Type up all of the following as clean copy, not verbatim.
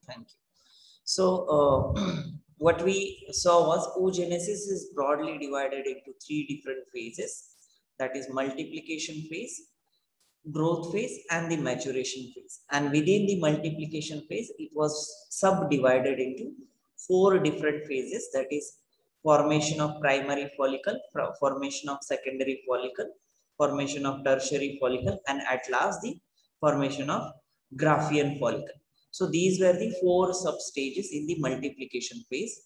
Thank you. So, what we saw was oogenesis is broadly divided into three different phases. That is multiplication phase, growth phase, and the maturation phase. And within the multiplication phase, it was subdivided into four different phases. That is formation of primary follicle, formation of secondary follicle, formation of tertiary follicle, and at last the formation of Graafian follicle. So these were the four sub stages in the multiplication phase,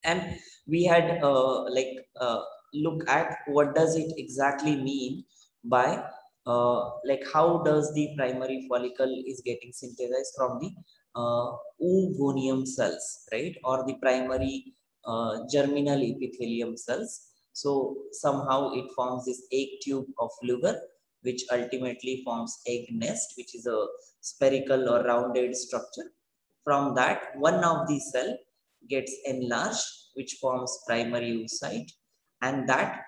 and we had look at what does it exactly mean by like how does the primary follicle is getting synthesized from the oogonium cells, right, or the primary germinal epithelium cells. So somehow it forms this egg tube of Luger, which ultimately forms egg nest, which is a spherical or rounded structure. From that, one of the cell gets enlarged, which forms primary oocyte, and that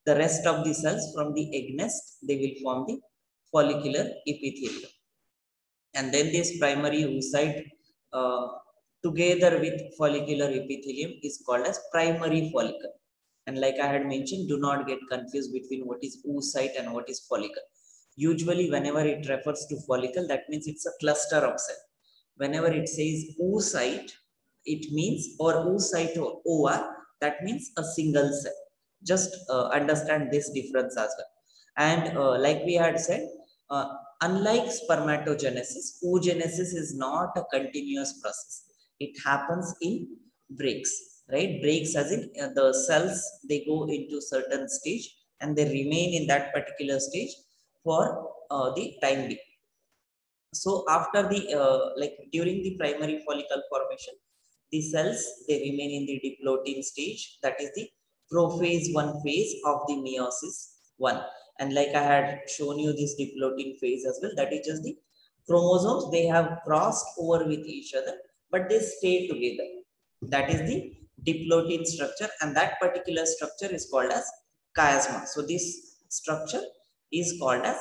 the rest of the cells from the egg nest, they will form the follicular epithelium. And then this primary oocyte uh, together with follicular epithelium is called as primary follicle. And like I had mentioned, do not get confused between what is oocyte and what is follicle. Usually, whenever it refers to follicle, that means it's a cluster of cell. Whenever it says oocyte, it means, or oocyte or OR, that means a single cell. Just understand this difference as well. And like we had said, uh, unlike spermatogenesis, oogenesis is not a continuous process. It happens in breaks, right? Breaks as in the cells, they go into certain stage and they remain in that particular stage for the time being. So after the during the primary follicle formation, the cells, they remain in the diplotin stage. That is the prophase 1 phase of the meiosis 1. And like I had shown you this diplotin phase as well, that is just the chromosomes, they have crossed over with each other, but they stay together. That is the diplotin structure, and that particular structure is called as chiasma. So this structure is called as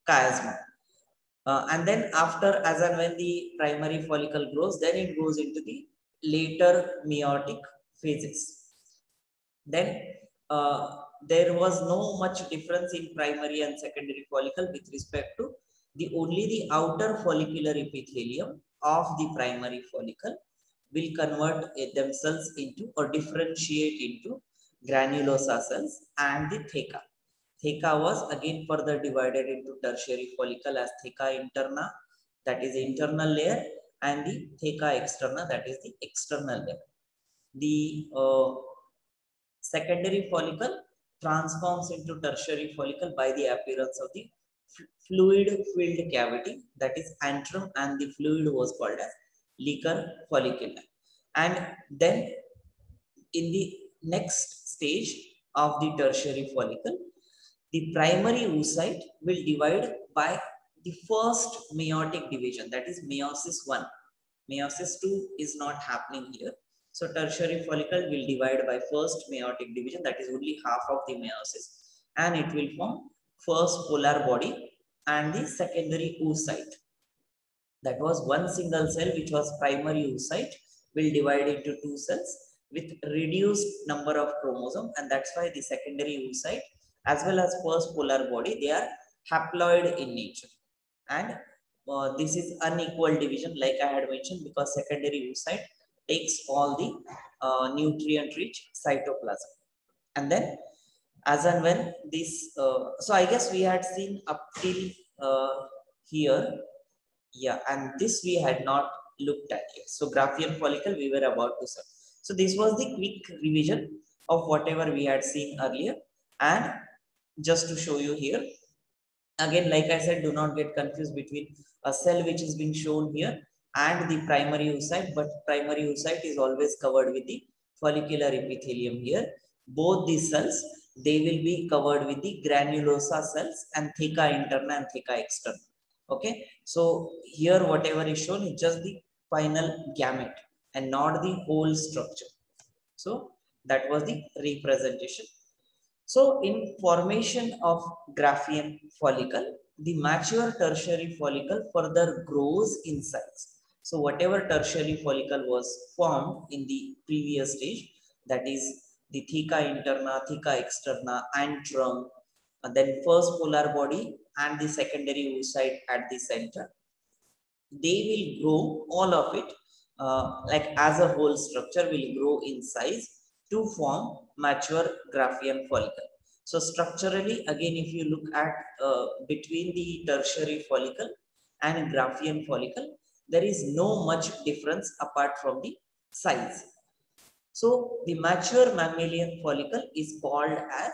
chiasma. And then after, as and when the primary follicle grows, then it goes into the later meiotic phases. Then there was no much difference in primary and secondary follicle with respect to only the outer follicular epithelium of the primary follicle will convert themselves into or differentiate into granulosa cells and the theca. Theca was again further divided into tertiary follicle as theca interna, that is the internal layer, and the theca externa, that is the external layer. The secondary follicle transforms into tertiary follicle by the appearance of the fluid filled cavity, that is antrum, and the fluid was called as liquor follicula. And then in the next stage of the tertiary follicle, the primary oocyte will divide by the first meiotic division, that is meiosis 1. Meiosis 2 is not happening here. So tertiary follicle will divide by first meiotic division, that is only half of the meiosis, and it will form first polar body and the secondary oocyte. That was one single cell, which was primary oocyte, will divide into two cells with reduced number of chromosome, and that's why the secondary oocyte as well as first polar body, they are haploid in nature. And this is unequal division, like I had mentioned, because secondary oocyte takes all the nutrient rich cytoplasm. And then as and when this so I guess we had seen up till here, yeah, and this we had not looked at yet. So Graafian follicle we were about to serve. So this was the quick revision of whatever we had seen earlier. And just to show you here, again, like I said, do not get confused between a cell which is being shown here and the primary oocyte, but primary oocyte is always covered with the follicular epithelium here. Both these cells, they will be covered with the granulosa cells and theca interna and theca externa. Okay, so here whatever is shown is just the final gamete and not the whole structure. So that was the representation. So in formation of Graafian follicle, the mature tertiary follicle further grows in size. So whatever tertiary follicle was formed in the previous stage, that is the theca interna, theca externa, antrum, and then first polar body and the secondary oocyte at the center, they will grow all of it like as a whole structure will grow in size to form mature Graafian follicle. So structurally, again, if you look at between the tertiary follicle and Graafian follicle, there is no much difference apart from the size. So the mature mammalian follicle is called as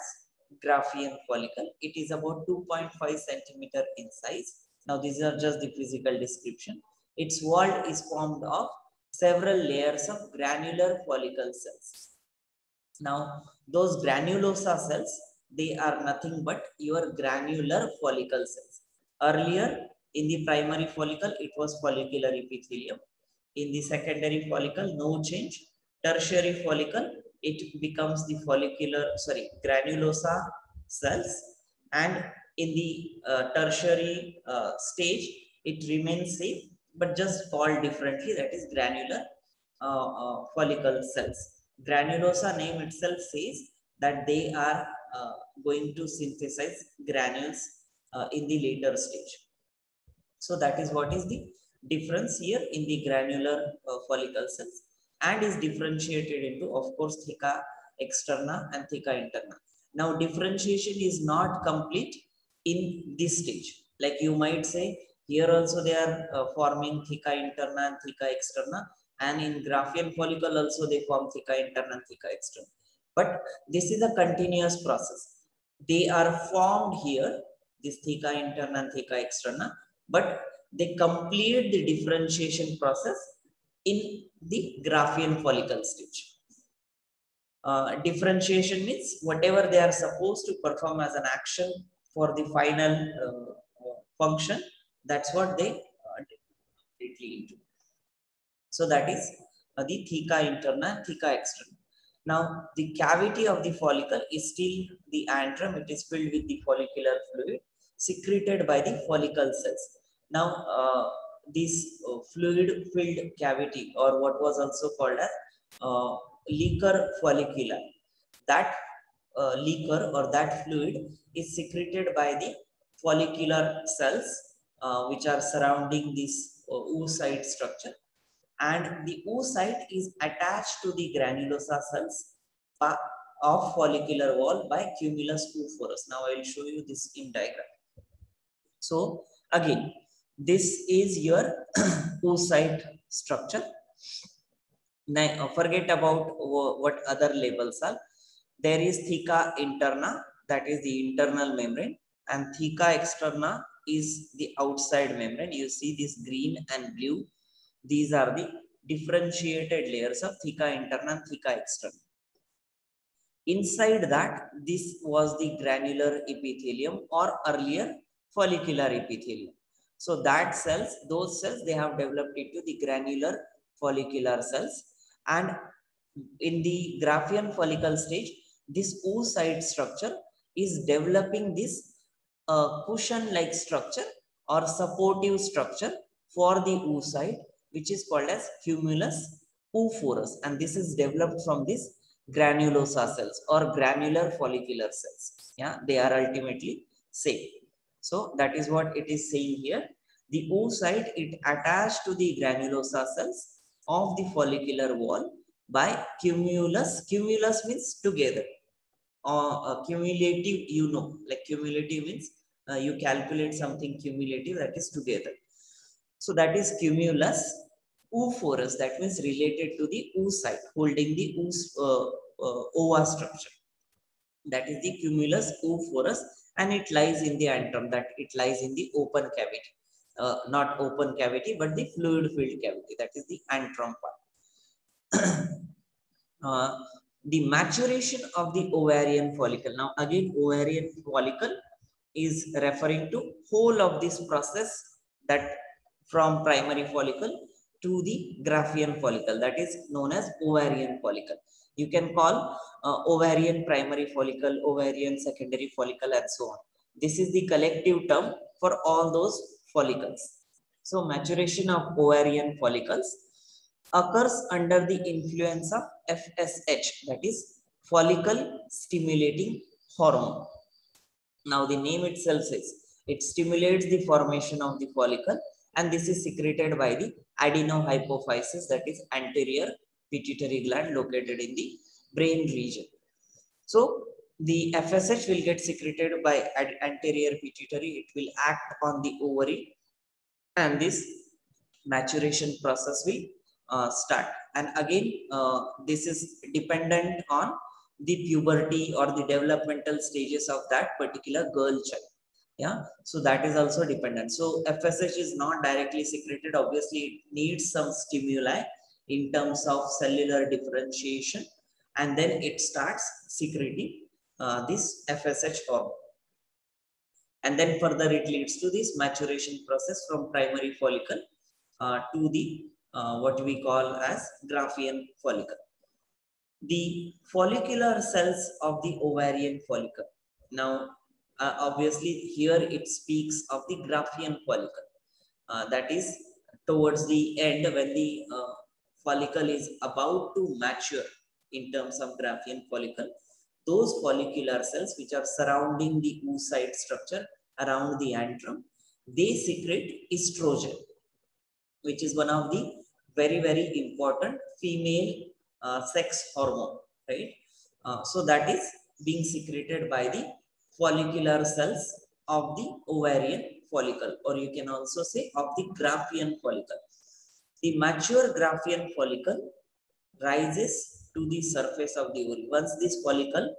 Graafian follicle. It is about 2.5 centimeter in size. Now these are just the physical description. Its wall is formed of several layers of granular follicle cells. Now those granulosa cells, they are nothing but your granular follicle cells. Earlier in the primary follicle, it was follicular epithelium. In the secondary follicle, no change. Tertiary follicle, it becomes the granulosa cells, and in the tertiary stage, it remains same, but just called differently, that is granular follicle cells. Granulosa name itself says that they are going to synthesize granules in the later stage. So that is what is the difference here in the granular follicle cells, and is differentiated into, of course, theca externa and theca interna. Now differentiation is not complete in this stage. Like you might say, here also they are forming theca interna and theca externa, and in Graafian follicle also they form theca interna and theca externa. But this is a continuous process. They are formed here, this theca interna and theca externa, but they complete the differentiation process in the Graafian follicle stage. Differentiation means whatever they are supposed to perform as an action for the final function, that's what they completely into. So that is the theca interna, theca externa. Now the cavity of the follicle is still the antrum. It is filled with the follicular fluid secreted by the follicle cells. Now this fluid filled cavity, or what was also called as liquor follicular, that liquor or that fluid is secreted by the follicular cells which are surrounding this oocyte structure, and the oocyte is attached to the granulosa cells of follicular wall by cumulus oophorus. Now I will show you this in diagram. So again, this is your oocyte structure. Now forget about what other labels are. There is theca interna, that is the internal membrane, and theca externa is the outside membrane. You see this green and blue. These are the differentiated layers of theca interna and theca externa. Inside that, this was the granular epithelium, or earlier follicular epithelium. So that cells, those cells, they have developed into the granular follicular cells. And in the Graafian follicle stage, this oocyte structure is developing this cushion-like structure or supportive structure for the oocyte, which is called as cumulus oophorus, and this is developed from this granulosa cells or granular follicular cells. Yeah, they are ultimately same. So that is what it is saying here. The oocyte, it attached to the granulosa cells of the follicular wall by cumulus. Cumulus means together, or cumulative, you know, like cumulative means you calculate something cumulative, that is together. So that is cumulus oophorus, that means related to the oocyte holding the ova structure. That is the cumulus oophorus, and it lies in the antrum, that it lies in the open cavity. Not open cavity, but the fluid filled cavity, that is the antrum part. The maturation of the ovarian follicle. Now again, ovarian follicle is referring to whole of this process, that from primary follicle to the Graafian follicle, that is known as ovarian follicle. You can call ovarian primary follicle, ovarian secondary follicle, and so on. This is the collective term for all those follicles. So maturation of ovarian follicles occurs under the influence of FSH, that is follicle stimulating hormone. Now the name itself says it stimulates the formation of the follicle, and this is secreted by the adenohypophysis, that is anterior pituitary gland located in the brain region. So the FSH will get secreted by anterior pituitary. It will act on the ovary, and this maturation process will start. And again, this is dependent on the puberty or the developmental stages of that particular girl child. Yeah, so that is also dependent. So FSH is not directly secreted. Obviously, it needs some stimuli in terms of cellular differentiation, and then it starts secreting this FSH hormone. And then further it leads to this maturation process from primary follicle to the what we call as Graafian follicle. The follicular cells of the ovarian follicle. Now, obviously here it speaks of the Graafian follicle. That is towards the end when the follicle is about to mature in terms of Graafian follicle. Those follicular cells which are surrounding the oocyte structure around the antrum, they secrete estrogen, which is one of the very, very important female sex hormone, right? So that is being secreted by the follicular cells of the ovarian follicle, or you can also say of the Graafian follicle. The mature Graafian follicle rises to the surface of the ovary. Once this follicle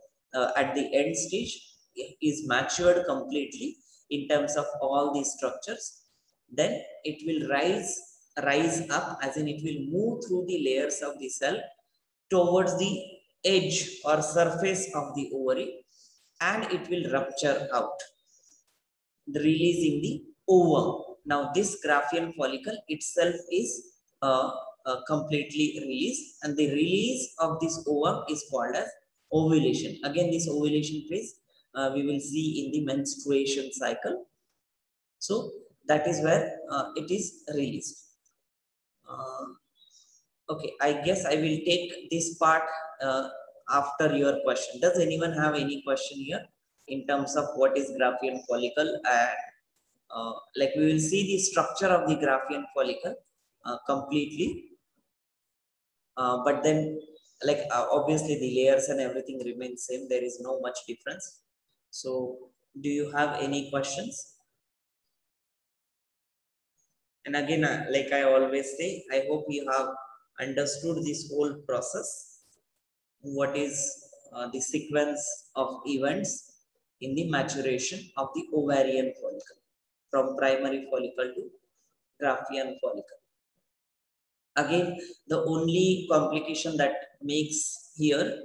at the end stage is matured completely in terms of all these structures, then it will rise up, as in it will move through the layers of the cell towards the edge or surface of the ovary, and it will rupture out, releasing the ovum. Now this Graafian follicle itself is completely released, and the release of this ovum is called as ovulation. Again, this ovulation phase we will see in the menstruation cycle. So that is where it is released. Okay, I guess I will take this part after your question. Does anyone have any question here in terms of what is Graafian follicle? And like we will see the structure of the Graafian follicle completely. But then like obviously the layers and everything remain same. There is no much difference. So do you have any questions? And again, like I always say, I hope you have understood this whole process. What is the sequence of events in the maturation of the ovarian follicle from primary follicle to Graafian follicle. Again, the only complication that makes here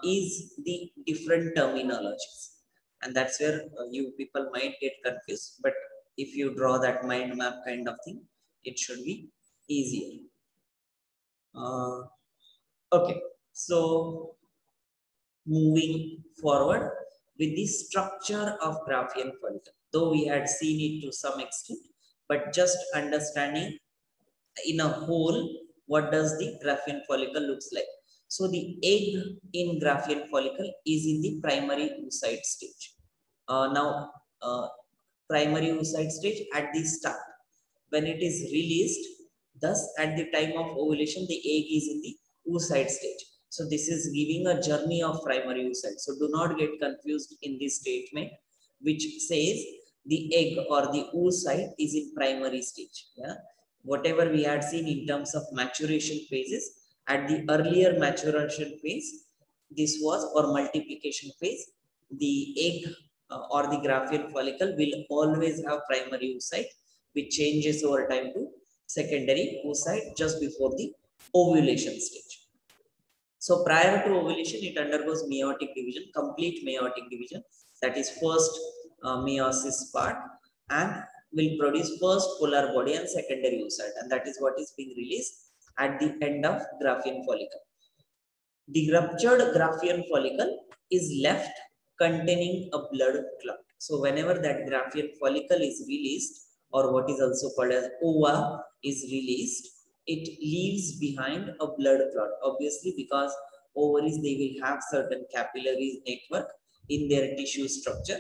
is the different terminologies, and that's where you people might get confused. But if you draw that mind map kind of thing, it should be easier. Okay, so moving forward with the structure of Graafian follicle, though we had seen it to some extent, but just understanding in a whole, what does the Graafian follicle looks like? So the egg in Graafian follicle is in the primary oocyte stage. Now, primary oocyte stage at the start, when it is released, thus at the time of ovulation, the egg is in the oocyte stage. So this is giving a journey of primary oocyte. So do not get confused in this statement, which says the egg or the oocyte is in primary stage. Yeah, whatever we had seen in terms of maturation phases, at the earlier maturation phase, this was, or multiplication phase, the egg or the Graafian follicle will always have primary oocyte, which changes over time to secondary oocyte just before the ovulation stage. So prior to ovulation, it undergoes meiotic division, complete meiotic division, that is first meiosis part, and will produce first polar body and secondary oocyte, and that is what is being released at the end of Graafian follicle. The ruptured Graafian follicle is left containing a blood clot. So whenever that Graafian follicle is released, or what is also called as ova is released, it leaves behind a blood clot. Obviously, because ovaries, they will have certain capillaries network in their tissue structure,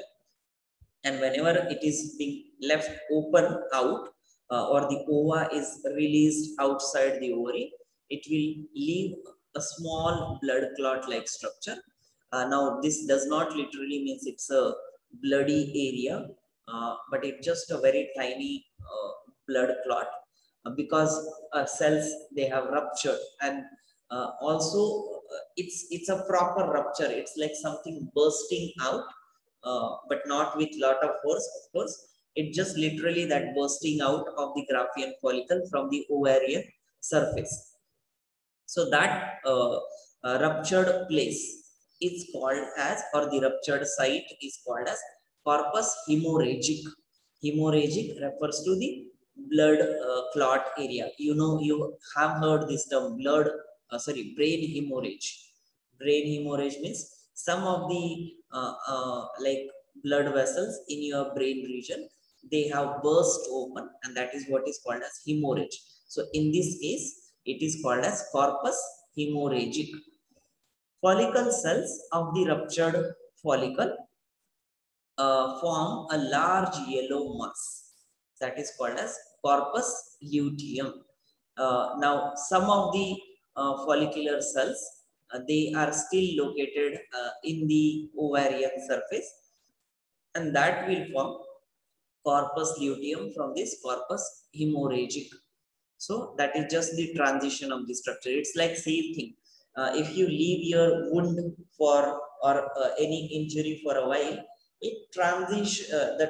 and whenever it is being left open out, or the ova is released outside the ovary, it will leave a small blood clot like structure. Now this does not literally means it's a bloody area, but it's just a very tiny blood clot, because cells, they have ruptured, and also it's a proper rupture. It's like something bursting out, but not with lot of force, of course. It just literally that bursting out of the Graafian follicle from the ovarian surface. So that ruptured place is called as, or the ruptured site is called as corpus hemorrhagic. Hemorrhagic refers to the blood clot area. You know, you have heard this term, brain hemorrhage. Brain hemorrhage means some of the like blood vessels in your brain region, they have burst open, and that is what is called as hemorrhage. So in this case, it is called as corpus hemorrhagic. Follicle cells of the ruptured follicle form a large yellow mass that is called as corpus luteum. Now, some of the follicular cells, they are still located in the ovarian surface, and that will form corpus luteum from this corpus hemorrhagic. So that is just the transition of the structure. It's like same thing. If you leave your wound for, or any injury for a while, the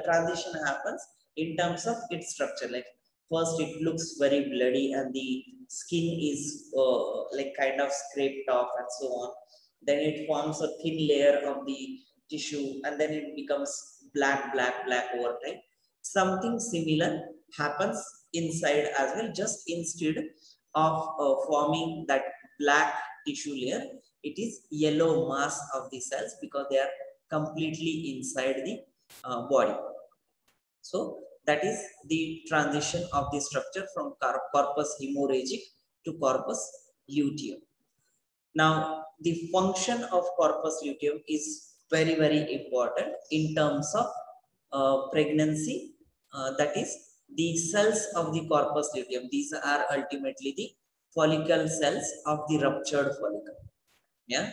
transition happens in terms of its structure. Like first it looks very bloody and the skin is like kind of scraped off and so on. Then it forms a thin layer of the tissue, and then it becomes black over time. Something similar happens inside as well, just instead of forming that black tissue layer, it is yellow mass of the cells, because they are completely inside the body. So that is the transition of the structure from corpus hemorrhagic to corpus luteum. Now, the function of corpus luteum is very, very important in terms of pregnancy. That is, the cells of the corpus luteum, these are ultimately the follicle cells of the ruptured follicle. Yeah,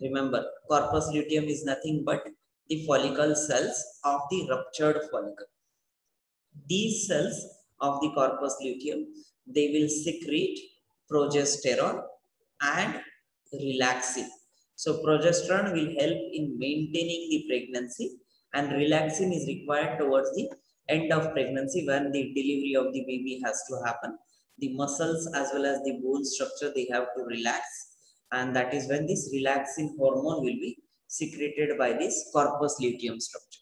remember, corpus luteum is nothing but the follicle cells of the ruptured follicle. These cells of the corpus luteum, they will secrete progesterone and relaxin. So progesterone will help in maintaining the pregnancy, and relaxin is required towards the end of pregnancy when the delivery of the baby has to happen. The muscles as well as the bone structure, they have to relax, and that is when this relaxin hormone will be secreted by this corpus luteum structure.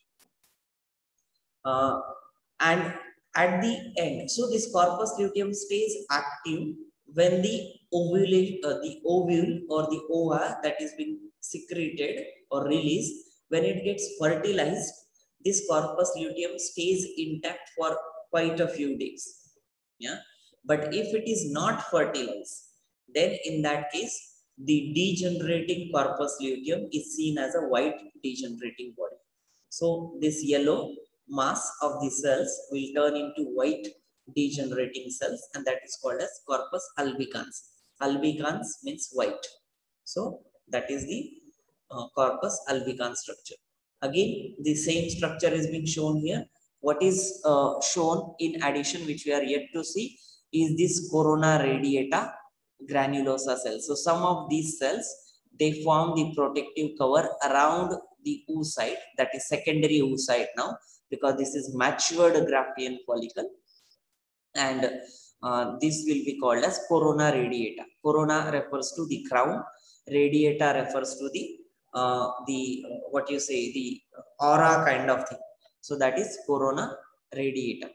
And at the end, so this corpus luteum stays active when the ovule or the ova that is being secreted or released, when it gets fertilized, this corpus luteum stays intact for quite a few days. Yeah, but if it is not fertilized, then in that case, the degenerating corpus luteum is seen as a white degenerating body. So this yellow mass of the cells will turn into white degenerating cells, and that is called as corpus albicans. Albicans means white. So that is the corpus albicans structure. Again, the same structure is being shown here. What is shown in addition, which we are yet to see, is this corona radiata granulosa cells. So some of these cells, they form the protective cover around the oocyte, that is secondary oocyte now, because this is matured Graafian follicle, and this will be called as corona radiata. Corona refers to the crown, radiata refers to the the aura kind of thing. So that is corona radiata.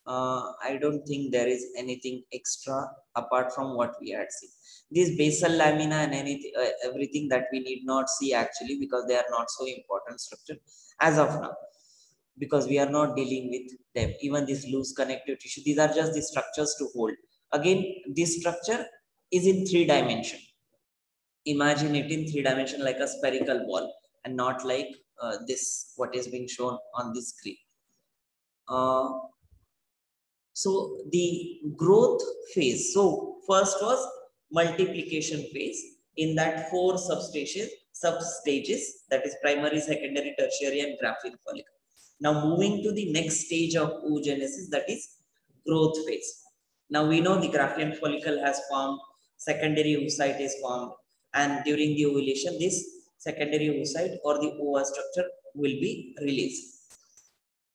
I don't think there is anything extra apart from what we had seen. This basal lamina and anything, everything that we need not see actually, because they are not so important structure as of now. because we are not dealing with them. Even this loose connective tissue, these are just the structures to hold. Again, this structure is in 3 dimension. Imagine it in 3 dimension like a spherical ball and not like this, what is being shown on this screen. So the growth phase. So first was multiplication phase. In that 4 substages, that is primary, secondary, tertiary, and Graafian follicle. Now moving to the next stage of oogenesis, that is growth phase. Now we know the Graafian follicle has formed, secondary oocyte is formed, and during the ovulation, this secondary oocyte or the ova structure will be released.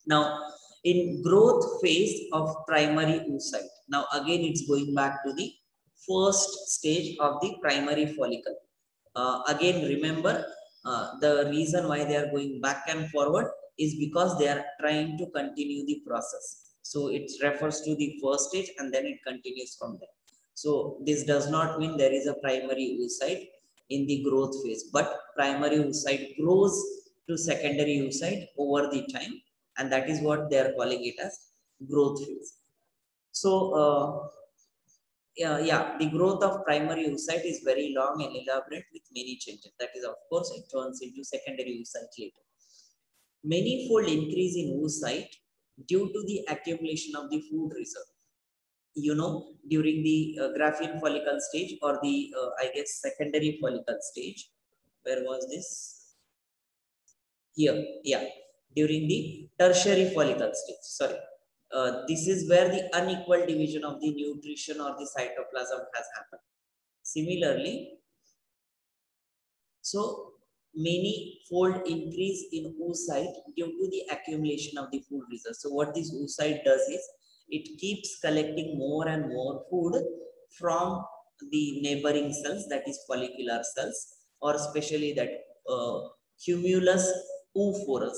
Now, in growth phase of primary oocyte, now again it's going back to the first stage of the primary follicle. Again, remember the reason why they are going back and forward is because they are trying to continue the process. So it refers to the first stage and then it continues from there. So this does not mean there is a primary oocyte in the growth phase, but primary oocyte grows to secondary oocyte over the time, and that is what they are calling it as growth phase. So the growth of primary oocyte is very long and elaborate with many changes. That is, of course, it turns into secondary oocyte later. Many-fold increase in oocyte due to the accumulation of the food reserve. You know, during the Graafian follicle stage or the, I guess, secondary follicle stage. Where was this? Here, yeah. During the tertiary follicle stage, sorry. This is where the unequal division of the nutrition or the cytoplasm has happened. Similarly, so many-fold increase in oocyte due to the accumulation of the food reserve. So what this oocyte does is, it keeps collecting more and more food from the neighboring cells, that is follicular cells, or especially that cumulus oophorus,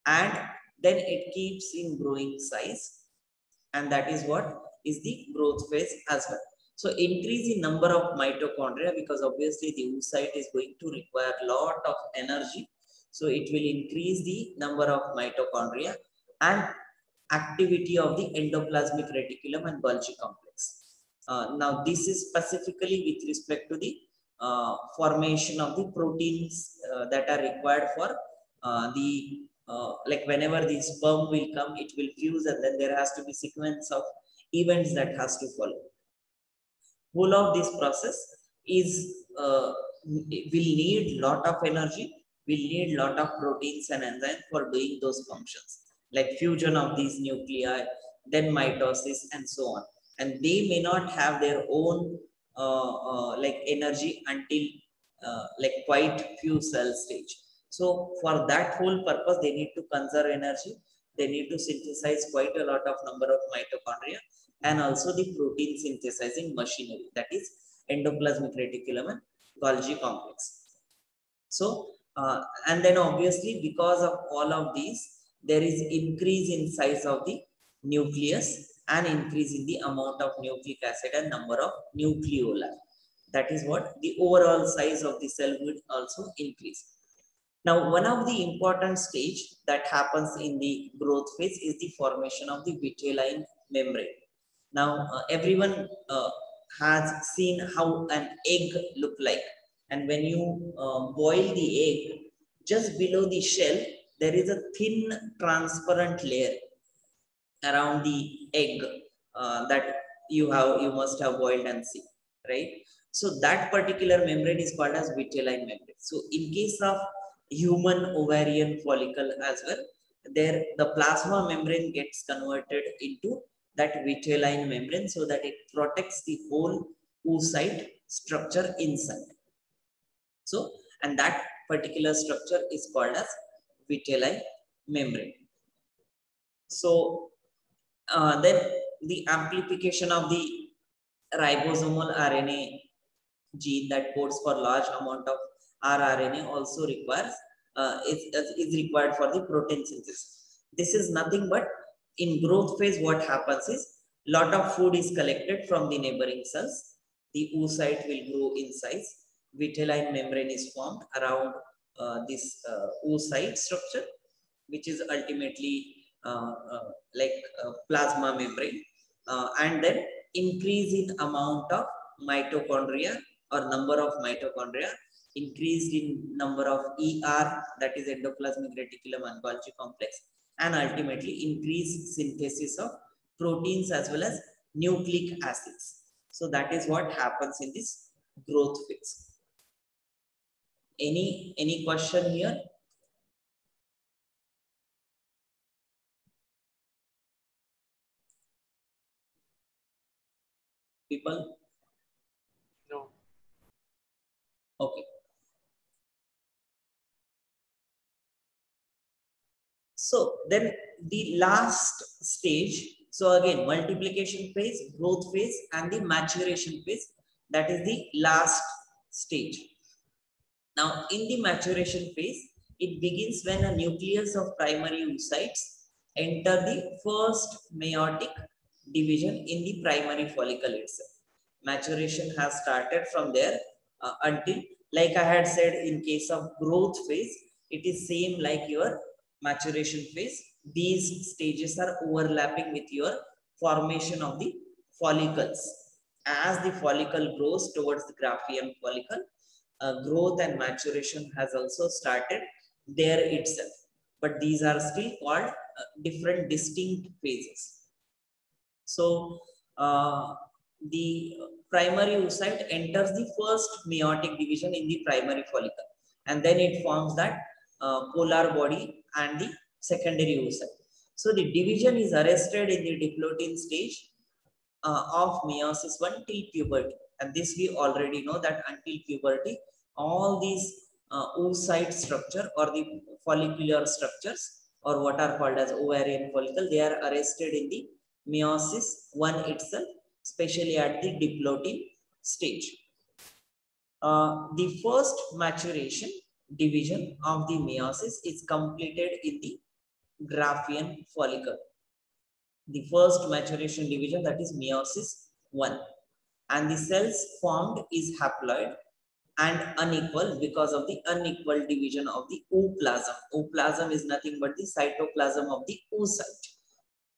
and then it keeps in growing size, and that is what is the growth phase as well. So increase in number of mitochondria, because obviously the oocyte is going to require a lot of energy. So it will increase the number of mitochondria and activity of the endoplasmic reticulum and Golgi complex. Now this is specifically with respect to the formation of the proteins that are required for like whenever the sperm will come, it will fuse, and then there has to be sequence of events that has to follow. Whole of this process is will need lot of energy, will need lot of proteins and enzymes for doing those functions, like fusion of these nuclei, then mitosis, and so on. And they may not have their own like energy until like quite few cell stage. So for that whole purpose, they need to conserve energy. They need to synthesize quite a lot of number of mitochondria, and also the protein synthesizing machinery, that is endoplasmic reticulum and Golgi complex. So, and then obviously because of all of these, there is increase in size of the nucleus and increase in the amount of nucleic acid and number of nucleoli. That is what the overall size of the cell would also increase. Now, one of the important stage that happens in the growth phase is the formation of the vitelline membrane. Now, everyone has seen how an egg look like. And when you boil the egg, just below the shell, there is a thin transparent layer around the egg that you must have boiled and see, right? So that particular membrane is called as vitelline membrane. So in case of human ovarian follicle as well, there the plasma membrane gets converted into that vitelline membrane so that it protects the whole oocyte structure inside. So, and that particular structure is called as vitelline membrane. So, then the amplification of the ribosomal RNA gene that codes for large amount of rRNA also requires is required for the protein synthesis. This is nothing but in growth phase. What happens is lot of food is collected from the neighboring cells. The oocyte will grow in size. Vitelline membrane is formed around this oocyte structure, which is ultimately like plasma membrane, and then increase in amount of mitochondria or number of mitochondria, increased in number of ER, that is endoplasmic reticulum and Golgi complex, and ultimately increase synthesis of proteins as well as nucleic acids. So that is what happens in this growth phase. Any question here? People? No. Okay. So then the last stage, so again, multiplication phase, growth phase, and the maturation phase, that is the last stage. Now, in the maturation phase, it begins when a nucleus of primary oocytes enter the first meiotic division in the primary follicle itself. Maturation has started from there until, like I had said, in case of growth phase, it is same like your maturation phase. These stages are overlapping with your formation of the follicles. As the follicle grows towards the Graafian follicle, growth and maturation has also started there itself. But these are still called different distinct phases. So the primary oocyte enters the first meiotic division in the primary follicle, and then it forms that polar body and the secondary oocyte. So the division is arrested in the diplotin stage of meiosis 1 till puberty, and this we already know that until puberty, all these oocyte structure or the follicular structures, or what are called as ovarian follicle, they are arrested in the meiosis 1 itself, especially at the diplotin stage. The first maturation division of the meiosis is completed in the Graafian follicle. The first maturation division, that is meiosis 1, and the cells formed is haploid and unequal because of the unequal division of the ooplasm. Ooplasm is nothing but the cytoplasm of the oocyte.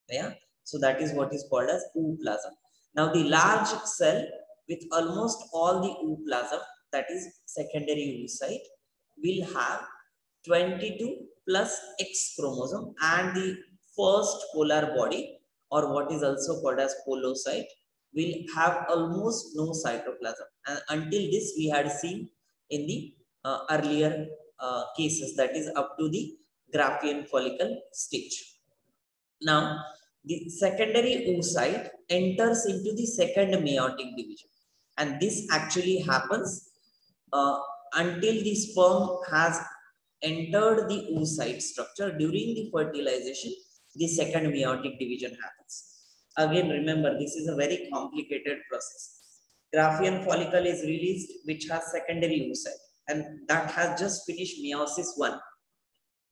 Yeah, so that is what is called as ooplasm. Now the large cell with almost all the ooplasm, that is secondary oocyte, will have 22 plus X chromosome, and the first polar body, or what is also called as polocyte, will have almost no cytoplasm. And until this we had seen in the earlier cases, that is up to the Graafian follicle stage. Now, the secondary oocyte enters into the second meiotic division, and this actually happens until the sperm has entered the oocyte structure. During the fertilization, the second meiotic division happens. Again, remember, this is a very complicated process. Graafian follicle is released, which has secondary oocyte, and that has just finished meiosis 1.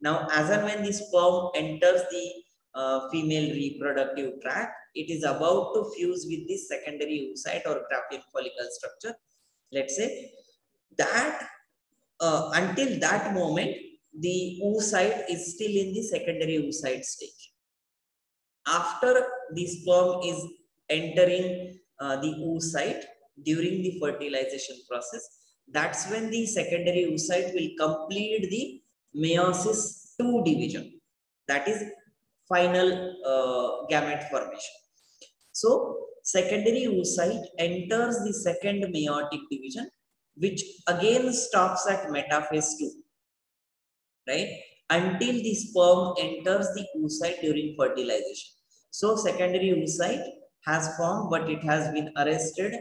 Now, as and when the sperm enters the female reproductive tract, it is about to fuse with the secondary oocyte or Graafian follicle structure. Let's say that until that moment, the oocyte is still in the secondary oocyte stage. After the sperm is entering the oocyte during the fertilization process, that's when the secondary oocyte will complete the meiosis 2 division, that is final gamete formation. So secondary oocyte enters the second meiotic division, which again stops at metaphase 2, right? Until the sperm enters the oocyte during fertilization. So secondary oocyte has formed, but it has been arrested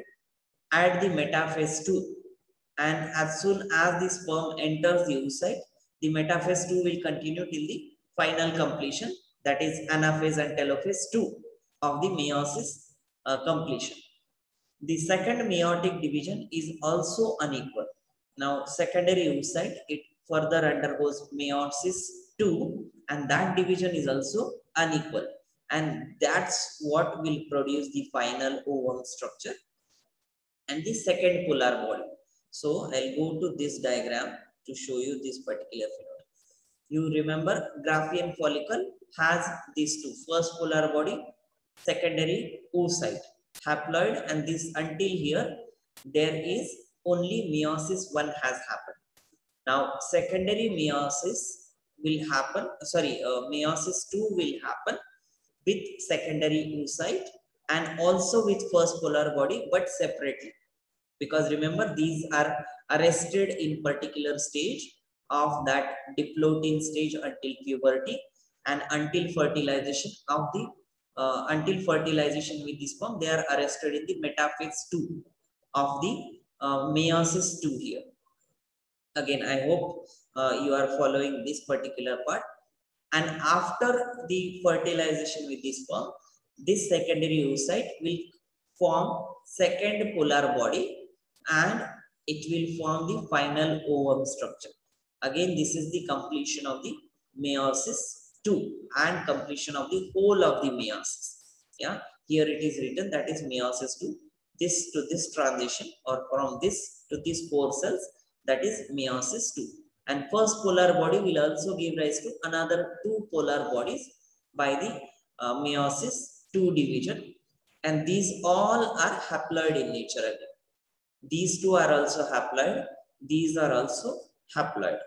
at the metaphase 2. And as soon as the sperm enters the oocyte, the metaphase 2 will continue till the final completion, that is anaphase and telophase 2 of the meiosis completion. The second meiotic division is also unequal. Now, secondary oocyte, it further undergoes meiosis 2, and that division is also unequal. And that's what will produce the final ovum structure and the second polar body. So I'll go to this diagram to show you this particular phenomenon. You remember Graafian follicle has these two, first polar body, secondary oocyte, haploid, and this until here, there is only meiosis 1 has happened. Now, secondary meiosis will happen, meiosis 2 will happen with secondary oocyte and also with first polar body, but separately. Because remember, these are arrested in particular stage of that diplotin stage until puberty and until fertilization of the until fertilization with the sperm, they are arrested in the metaphase 2 of the meiosis 2 here. Again, I hope you are following this particular part. And after the fertilization with the sperm, this secondary oocyte will form second polar body and it will form the final ovum structure. Again, this is the completion of the meiosis 2 and completion of the whole of the meiosis. Yeah, here it is written that is meiosis 2. This to this transition or from this to these 4 cells, that is meiosis 2. And first polar body will also give rise to another 2 polar bodies by the meiosis 2 division. And these all are haploid in nature again. These two are also haploid. These are also haploid.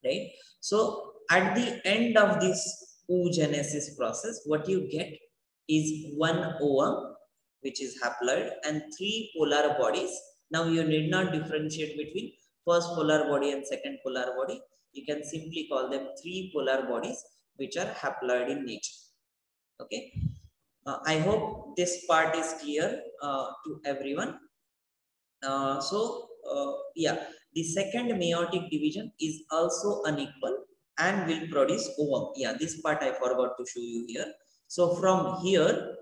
Right? So at the end of this oogenesis process, what you get is one ovum, which is haploid, and 3 polar bodies. Now you need not differentiate between first polar body and second polar body. You can simply call them 3 polar bodies which are haploid in nature. Okay. I hope this part is clear to everyone. Yeah, the second meiotic division is also unequal and will produce ovum. Yeah, this part I forgot to show you here. So from here,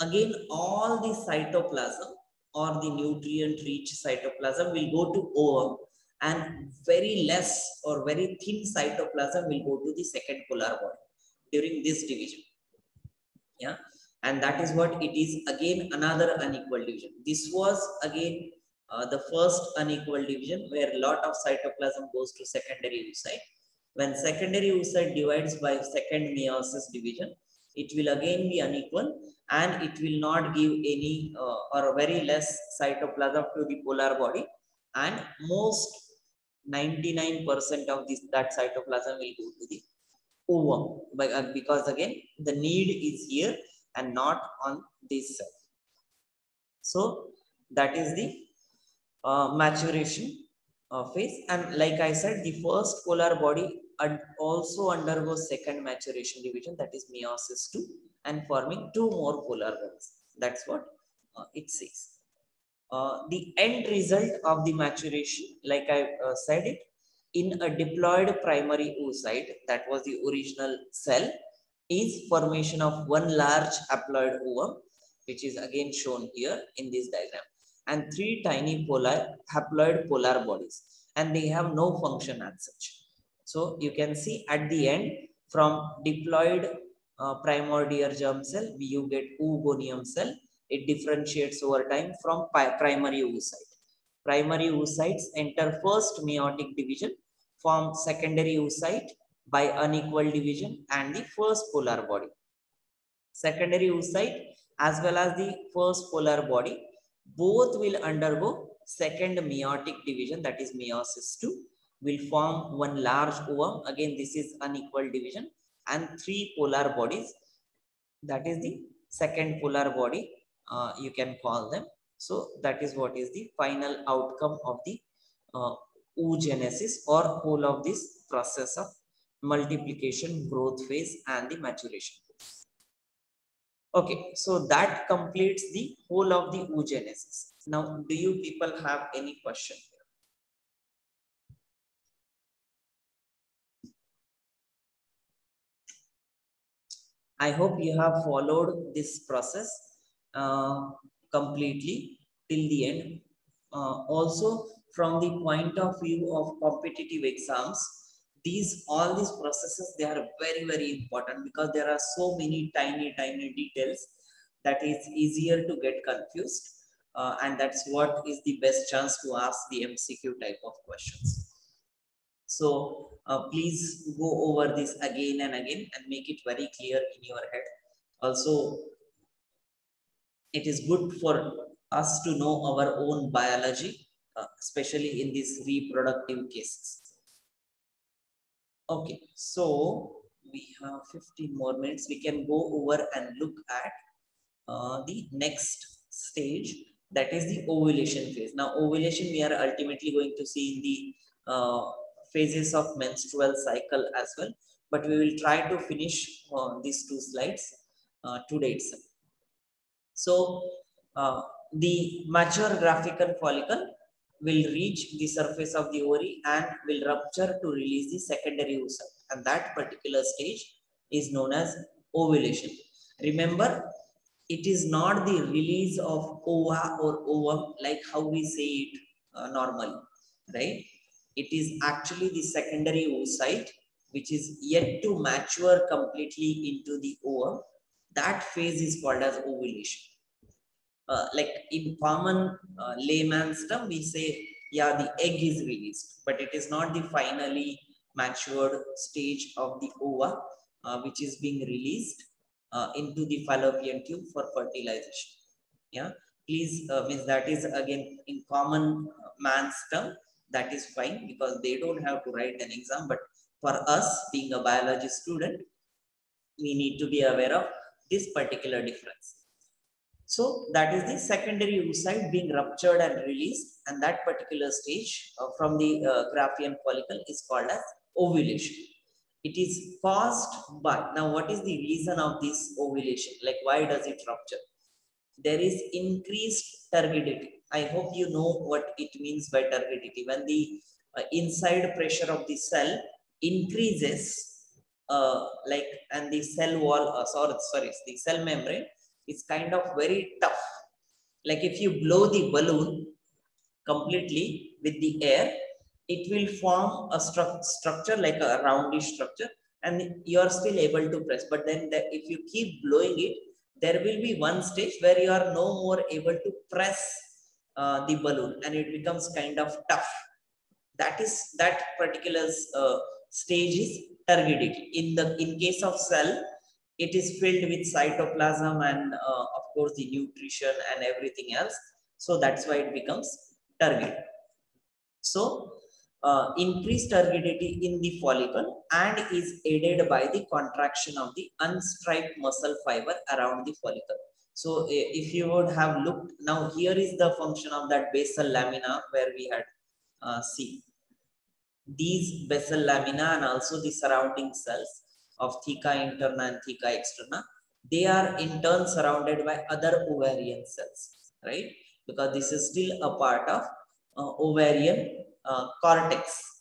again, all the cytoplasm or the nutrient-rich cytoplasm will go to ovum, and very less or very thin cytoplasm will go to the second polar body during this division. Yeah, and that is what it is. Again, another unequal division. This was again the first unequal division where a lot of cytoplasm goes to secondary oocyte. When secondary oocyte divides by second meiosis division, it will again be unequal and it will not give any or very less cytoplasm to the polar body, and most 99% of this that cytoplasm will go to the ovum, because again the need is here and not on this side. So that is the maturation phase, and like I said, the first polar body also undergoes second maturation division, that is meiosis 2, and forming 2 more polar bodies. That's what it says. The end result of the maturation, like I said it, in a diploid primary oocyte, that was the original cell, is formation of one large haploid ovum, which is again shown here in this diagram, and 3 tiny haploid polar bodies, and they have no function as such. So you can see at the end, from diploid primordial germ cell, you get oogonium cell. It differentiates over time from primary oocyte. Primary oocytes enter first meiotic division, form secondary oocyte by unequal division and the first polar body. Secondary oocyte as well as the first polar body both will undergo second meiotic division, that is meiosis 2, will form one large ovum. Again, this is unequal division, and 3 polar bodies, that is the second polar body, you can call them. So that is what is the final outcome of the oogenesis or whole of this process of multiplication, growth phase, and the maturation phase. Okay, so that completes the whole of the oogenesis. Now, do you people have any question here? I hope you have followed this process completely till the end. Also, from the point of view of competitive exams, all these processes, they are very important, because there are so many tiny details that is easier to get confused, and that's what is the best chance to ask the MCQ type of questions. So Please go over this again and again and make it very clear in your head. Also, it is good for us to know our own biology, especially in these reproductive cases. Okay, so we have 15 more minutes. We can go over and look at the next stage, that is the ovulation phase. Now, ovulation we are ultimately going to see in the phases of menstrual cycle as well, but we will try to finish these two slides today itself. So, the mature graphical follicle will reach the surface of the ovary and will rupture to release the secondary oocyte, and that particular stage is known as ovulation. Remember, it is not the release of ova or ovum like how we say it normally, right? It is actually the secondary oocyte which is yet to mature completely into the ovum. That phase is called as ovulation. Like in common layman's term, we say, yeah, the egg is released, but it is not the finally matured stage of the ova, which is being released into the fallopian tube for fertilization. Yeah, please, means that is again in common man's term, that is fine because they don't have to write an exam, but for us being a biology student, we need to be aware of this particular difference. So that is the secondary oocyte being ruptured and released, and that particular stage from the Graafian follicle is called as ovulation. It is caused by, now what is the reason of this ovulation? Like why does it rupture? There is increased turgidity. I hope you know what it means by turgidity. When the inside pressure of the cell increases, like, and the cell wall, sorry, the cell membrane is kind of very tough. Like if you blow the balloon completely with the air, it will form a structure like a roundish structure, and you are still able to press. But then if you keep blowing it, there will be one stage where you are no more able to press the balloon, and it becomes kind of tough. That particular stage is turgidity. In case of cell, it is filled with cytoplasm and of course the nutrition and everything else. So that's why it becomes turgid. So increased turgidity in the follicle and is aided by the contraction of the unstriped muscle fiber around the follicle. So if you would have looked, now here is the function of that basal lamina where we had seen. These basal lamina and also the surrounding cells of theca interna and theca externa, they are in turn surrounded by other ovarian cells, right? Because this is still a part of ovarian cortex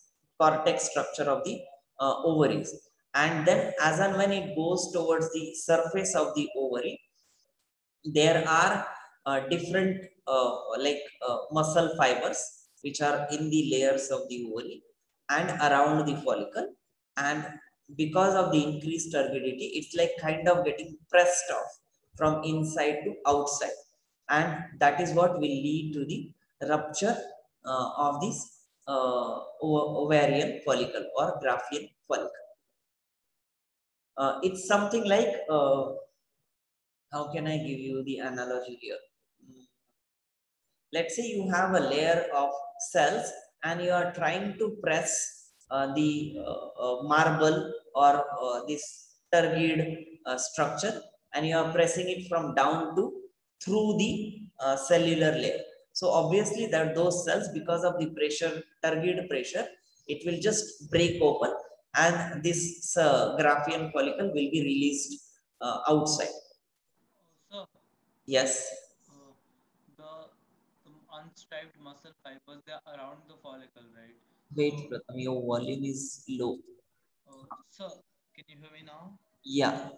structure of the ovaries. And then as and when it goes towards the surface of the ovary, there are different muscle fibers which are in the layers of the ovary and around the follicle, and because of the increased turgidity, it's like kind of getting pressed off from inside to outside, and that is what will lead to the rupture of this ovarian follicle or Graafian follicle. It's something like how can I give you the analogy here? Let's say you have a layer of cells and you are trying to press the marble or this turgid structure, and you are pressing it from down to through the cellular layer. So obviously that those cells, because of the pressure, turgid pressure, it will just break open, and this Graafian follicle will be released outside. So, Yes. The unstriped muscle fibers, they are around the follicle, right? Wait, Pratham, your volume is low. Sir, can you hear me now? Yeah.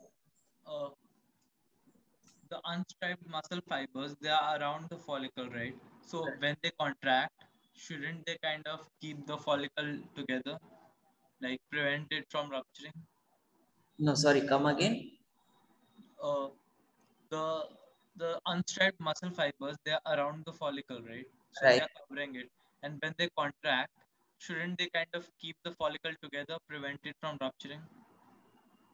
The unstriped muscle fibers, they are around the follicle, right? So when they contract, shouldn't they kind of keep the follicle together, like prevent it from rupturing? No, sorry, come again. Uh, the the unstriped muscle fibers, they are around the follicle, right? So Right. they are covering it, and when they contract, shouldn't they kind of keep the follicle together, prevent it from rupturing?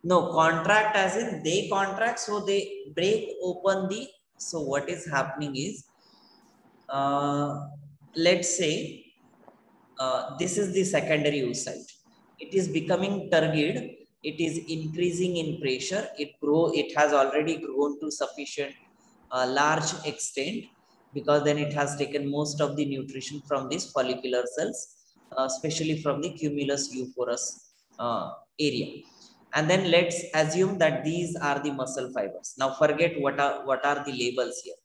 No, contract as in they contract, so they break open the. So what is happening is, let's say this is the secondary oocyte. It is becoming turgid. It is increasing in pressure. It has already grown to sufficient large extent, because then it has taken most of the nutrition from these follicular cells, especially from the cumulus euphorus area. And then let's assume that these are the muscle fibers. Now forget what are the labels here.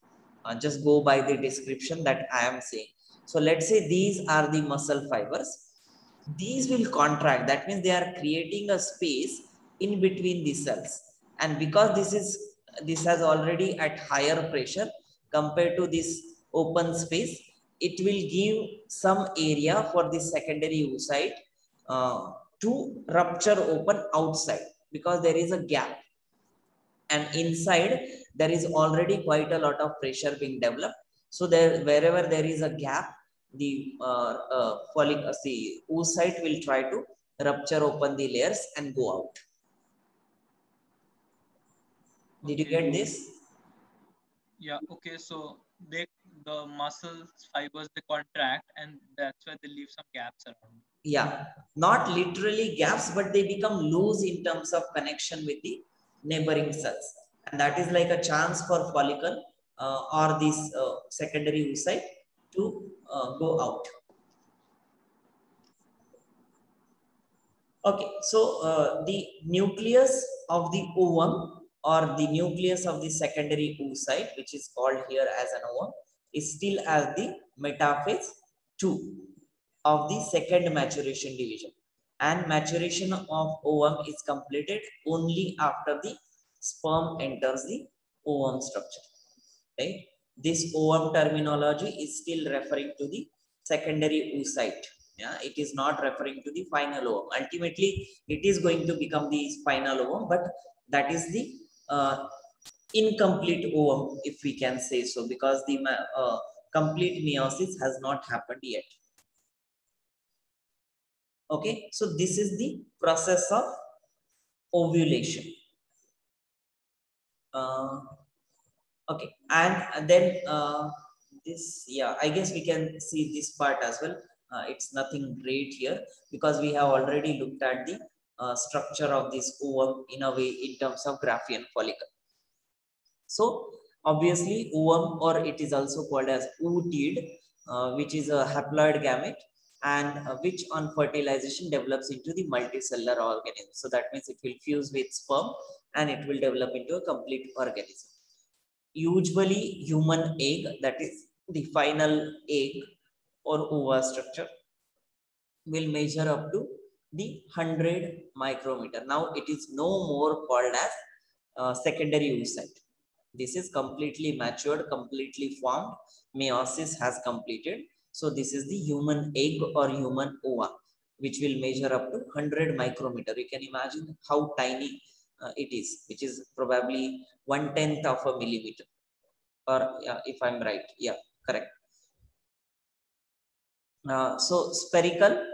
Just go by the description that I am saying. So let's say these are the muscle fibers. These will contract. That means they are creating a space in between the cells. And because this has already at higher pressure compared to this open space, it will give some area for the secondary oocyte to rupture open outside, because there is a gap. And inside there is already quite a lot of pressure being developed. So there, wherever there is a gap, the the oocyte will try to rupture open the layers and go out. Did you get this? Yeah. Okay. So the muscles fibers, they contract, and that's why they leave some gaps around. Yeah, not literally gaps, but they become loose in terms of connection with the neighboring cells, and that is like a chance for follicle or this secondary oocyte to go out. Okay, so the nucleus of the ovum, or the nucleus of the secondary oocyte, which is called here as an ovum, is still as the metaphase 2 of the second maturation division. And maturation of ovum is completed only after the sperm enters the ovum structure. Right? This ovum terminology is still referring to the secondary oocyte. Yeah, it is not referring to the final ovum. Ultimately, it is going to become the final ovum, but that is the uh, incomplete ovum, if we can say so, because the complete meiosis has not happened yet. Okay, so this is the process of ovulation. Okay, and then this, yeah, I guess we can see this part as well. It's nothing great here, because we have already looked at the structure of this ovum in a way in terms of Graafian follicle. So obviously ovum, or it is also called as oocyte, which is a haploid gamete, and which on fertilization develops into the multicellular organism. So that means it will fuse with sperm and it will develop into a complete organism. Usually human egg, that is the final egg or ova structure, will measure up to the 100 micrometer. Now it is no more called as secondary oocyte. This is completely matured, completely formed. Meiosis has completed. So this is the human egg or human ova, which will measure up to 100 micrometer. You can imagine how tiny it is, which is probably 1/10 of a millimeter. Or yeah, if I'm right, yeah, correct. So spherical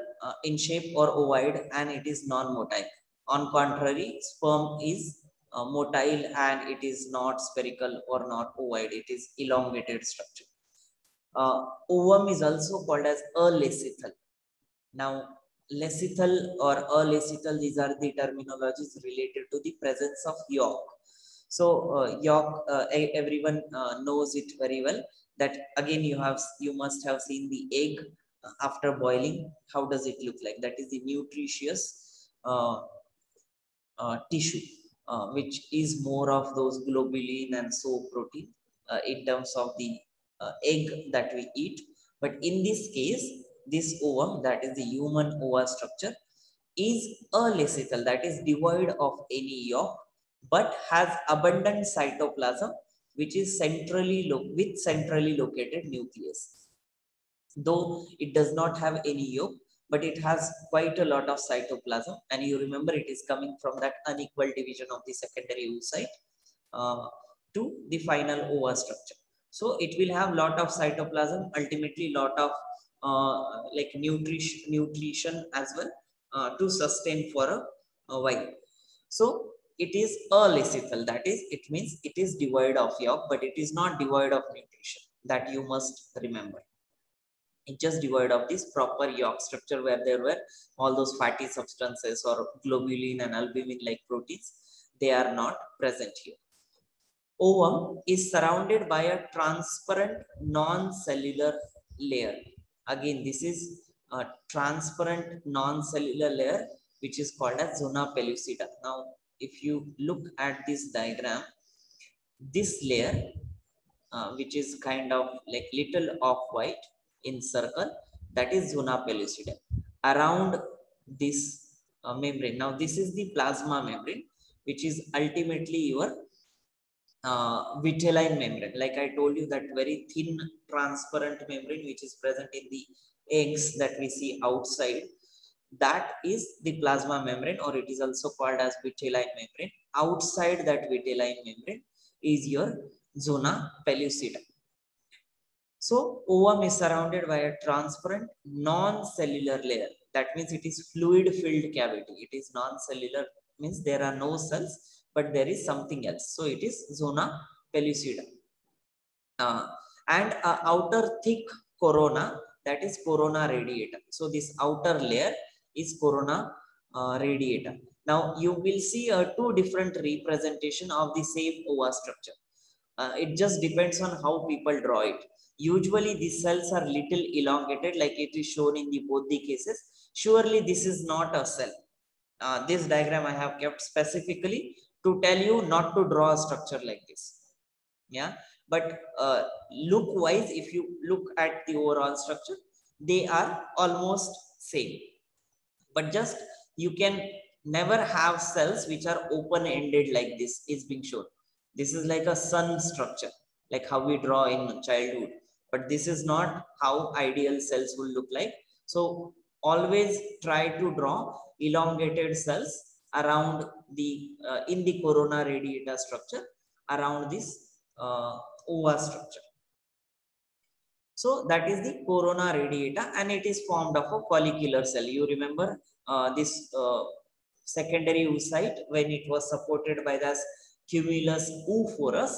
in shape or ovoid, and it is non-motile. On contrary, sperm is motile and it is not spherical or not ovoid. It is elongated structure. Ovum is also called as alecithal. Now, lecithal or alecithal, these are the terminologies related to the presence of yolk. So yolk, everyone knows it very well. That again, you must have seen the egg after boiling. How does it look like? That is the nutritious tissue, which is more of those globulin and so protein in terms of the egg that we eat. But in this case, this ovum, that is the human ova structure, is alecithal, that is devoid of any yolk, but has abundant cytoplasm, which is with centrally located nucleus. Though it does not have any yolk, but it has quite a lot of cytoplasm, and you remember it is coming from that unequal division of the secondary oocyte to the final ova structure. So it will have lot of cytoplasm, ultimately lot of like nutrition as well to sustain for a while. So it is alacithal. That is, it means it is devoid of yolk, but it is not devoid of nutrition. That you must remember. It just devoid of this proper yolk structure where there were all those fatty substances or globulin and albumin like proteins. They are not present here. Ovum is surrounded by a transparent non-cellular layer. Again, this is a transparent non-cellular layer which is called as zona pellucida. Now, if you look at this diagram, this layer, which is kind of like little off-white in circle, that is zona pellucida. Around this membrane. Now, this is the plasma membrane, which is ultimately your vitelline membrane. Like I told you, that very thin transparent membrane which is present in the eggs that we see outside, that is the plasma membrane, or it is also called as vitelline membrane. Outside that vitelline membrane is your zona pellucida. So ovum is surrounded by a transparent non-cellular layer. That means it is fluid-filled cavity. It is non-cellular, means there are no cells, but there is something else. So it is zona pellucida. And outer thick corona, that is corona radiata. So this outer layer is corona radiata. Now you will see two different representation of the same ova structure. It just depends on how people draw it. Usually these cells are little elongated, like it is shown in the both the cases. Surely this is not a cell. This diagram I have kept specifically to tell you not to draw a structure like this. Yeah, but look wise, if you look at the overall structure, they are almost same. But just you can never have cells which are open-ended like this is being shown. This is like a sun structure, like how we draw in childhood. But this is not how ideal cells will look like. So always try to draw elongated cells around the in the corona radiata structure around this ova structure. So that is the corona radiata, and it is formed of a follicular cell. You remember this secondary oocyte when it was supported by this cumulus oophorus.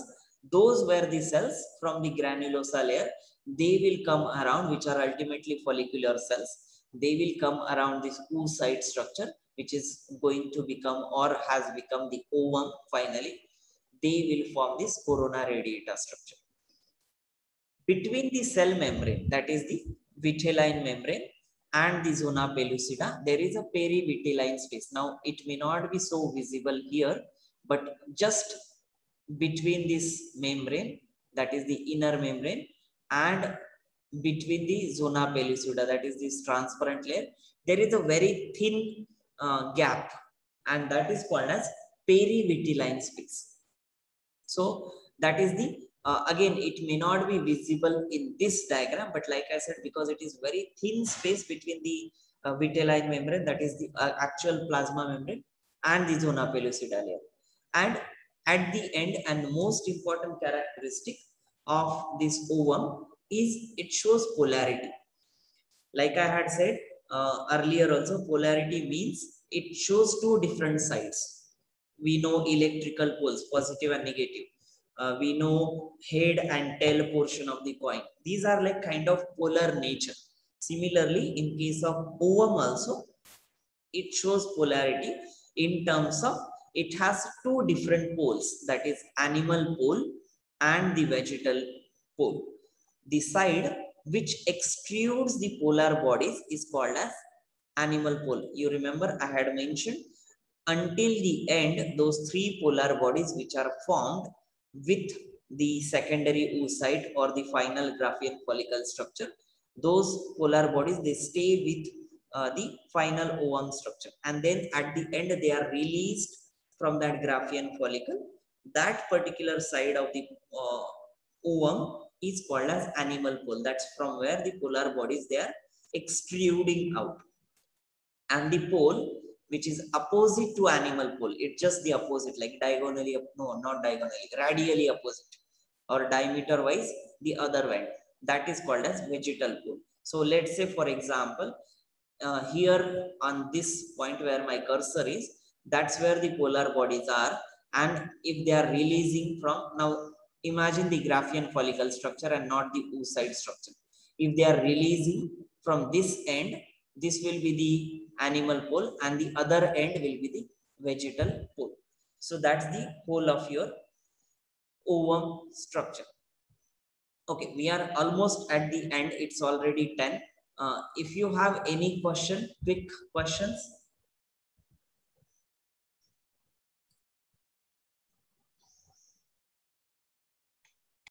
Those were the cells from the granulosa layer. They will come around, which are ultimately follicular cells. They will come around this oocyte structure, which is going to become or has become the ovum finally. They will form this corona radiata structure. Between the cell membrane, that is the vitelline membrane, and the zona pellucida, there is a perivitelline space. Now, it may not be so visible here, but just between this membrane, that is the inner membrane, and between the zona pellucida, that is this transparent layer, there is a very thin gap, and that is called as perivitelline space. So that is the again, it may not be visible in this diagram, but like I said, because it is very thin space between the vitelline membrane, that is the actual plasma membrane, and the zona pellucida layer. And at the end, and the most important characteristic of this ovum is it shows polarity. Like I had said earlier also, polarity means it shows two different sides. We know electrical poles, positive and negative. We know head and tail portion of the coin. These are like kind of polar nature. Similarly, in case of ovum also, it shows polarity in terms of it has two different poles, that is animal pole and the vegetal pole. The side which extrudes the polar bodies is called as animal pole. You remember I had mentioned until the end, those three polar bodies which are formed with the secondary oocyte or the final Graafian follicle structure, those polar bodies, they stay with the final ovum structure, and then at the end they are released from that Graafian follicle. That particular side of the ovum is called as animal pole. That's from where the polar bodies they are extruding out. And the pole which is opposite to animal pole, it's just the opposite, like diagonally, no, not diagonally, radially opposite, or diameter wise the other way, that is called as vegetal pole. So let's say, for example, here on this point where my cursor is, that's where the polar bodies are. And if they are releasing from, now imagine the Graafian follicle structure and not the oocyte structure. If they are releasing from this end, this will be the animal pole and the other end will be the vegetal pole. So that's the whole of your ovum structure. Okay, we are almost at the end. It's already 10. If you have any question, quick questions.